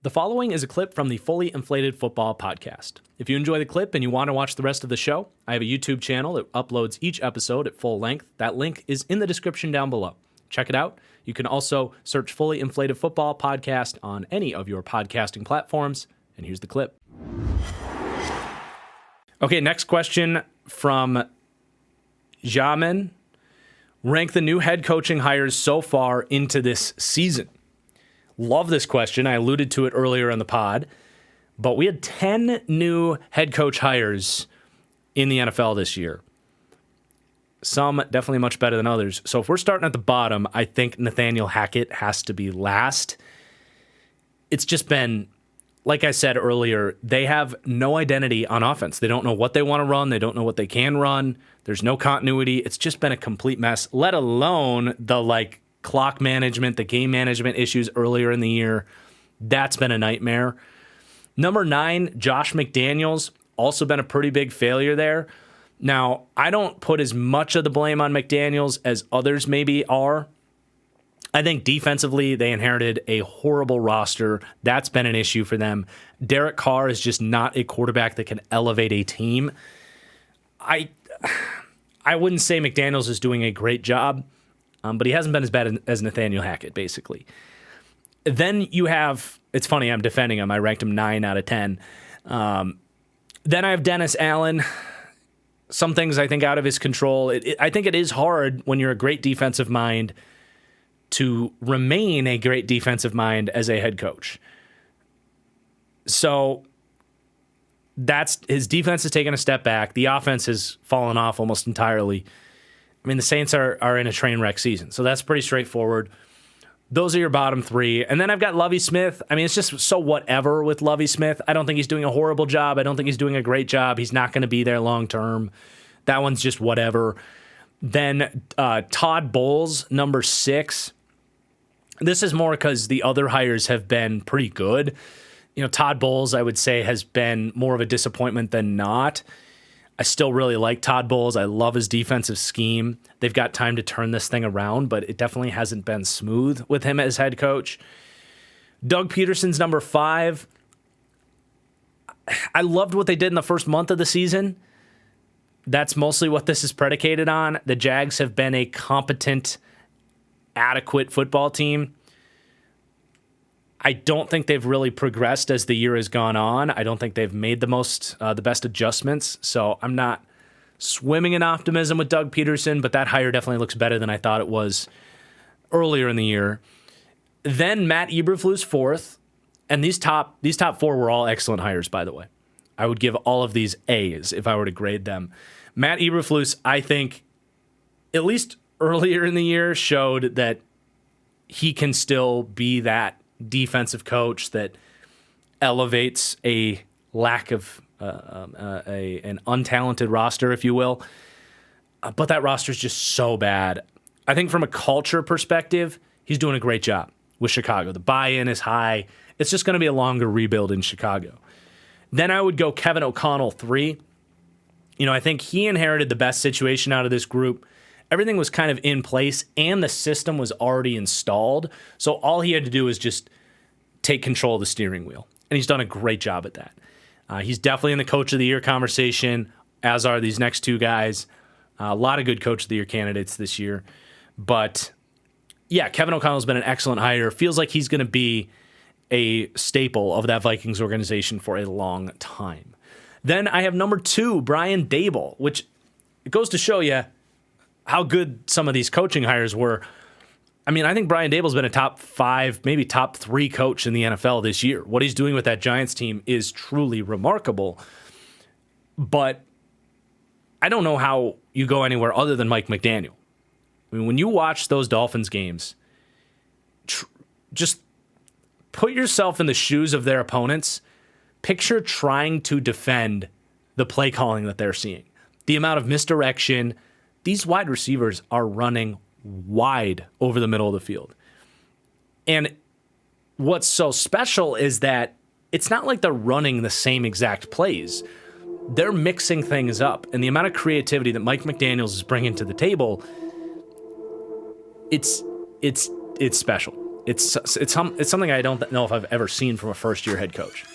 The following is a clip from the Fully Inflated Football podcast. If you enjoy the clip and you want to watch the rest of the show, I have a YouTube channel that uploads each episode at full length. That link is in the description down below. Check it out. You can also search Fully Inflated Football podcast on any of your podcasting platforms. And here's the clip. Okay, next question from Jamin. Rank the new head coaching hires so far into this season. Love this question. I alluded to it earlier in the pod, but we had 10 new head coach hires in the NFL this year. Some definitely much better than others. So if we're starting at the bottom, I think Nathaniel Hackett has to be last. It's just been, like I said earlier, they have no identity on offense. They don't know what they want to run. They don't know what they can run. There's no continuity. It's just been a complete mess, let alone the clock management, the game management issues earlier in the year. That's been a nightmare. Number 9, Josh McDaniels, also been a pretty big failure there. Now, I don't put as much of the blame on McDaniels as others maybe are. I think defensively, they inherited a horrible roster. That's been an issue for them. Derek Carr is just not a quarterback that can elevate a team. I wouldn't say McDaniels is doing a great job, but he hasn't been as bad as Nathaniel Hackett, basically. Then you have, it's funny, I'm defending him. I ranked him 9 out of 10. Then I have Dennis Allen. Some things I think out of his control. I think it is hard when you're a great defensive mind to remain a great defensive mind as a head coach. So that's his defense has taken a step back. The offense has fallen off almost entirely. I mean, the Saints are in a train wreck season, so that's pretty straightforward. Those are your bottom 3. And then I've got Lovie Smith. I mean, it's just so whatever with Lovie Smith. I don't think he's doing a horrible job. I don't think he's doing a great job. He's not going to be there long term. That one's just whatever. Then Todd Bowles, number 6. This is more because the other hires have been pretty good. You know, Todd Bowles, I would say, has been more of a disappointment than not. I still really like Todd Bowles. I love his defensive scheme. They've got time to turn this thing around, but it definitely hasn't been smooth with him as head coach. Doug Peterson's number 5. I loved what they did in the first month of the season. That's mostly what this is predicated on. The Jags have been a competent, adequate football team. I don't think they've really progressed as the year has gone on. I don't think they've made the best adjustments. So I'm not swimming in optimism with Doug Peterson, but that hire definitely looks better than I thought it was earlier in the year. Then Matt Eberflus 4th, and these top 4 were all excellent hires, by the way. I would give all of these A's if I were to grade them. Matt Eberflus, I think, at least earlier in the year, showed that he can still be that defensive coach that elevates a lack of an untalented roster, if you will. But that roster is just so bad. I think from a culture perspective, he's doing a great job with Chicago. The buy-in is high. It's just going to be a longer rebuild in Chicago. Then I would go Kevin O'Connell 3. You know, I think he inherited the best situation out of this group. Everything was kind of in place, and the system was already installed. So all he had to do was just take control of the steering wheel. And he's done a great job at that. He's definitely in the Coach of the Year conversation, as are these next 2 guys. A lot of good Coach of the Year candidates this year. But, yeah, Kevin O'Connell's been an excellent hire. Feels like he's going to be a staple of that Vikings organization for a long time. Then I have number 2, Brian Daboll, which it goes to show you how good some of these coaching hires were. I mean, I think Brian Daboll's been a top 5, maybe top 3 coach in the NFL this year. What he's doing with that Giants team is truly remarkable. But I don't know how you go anywhere other than Mike McDaniel. I mean, when you watch those Dolphins games, just put yourself in the shoes of their opponents. Picture trying to defend the play calling that they're seeing. The amount of misdirection. These wide receivers are running wide over the middle of the field. And what's so special is that it's not like they're running the same exact plays. They're mixing things up. And the amount of creativity that Mike McDaniels is bringing to the table, it's special. it's something I don't know if I've ever seen from a first-year head coach.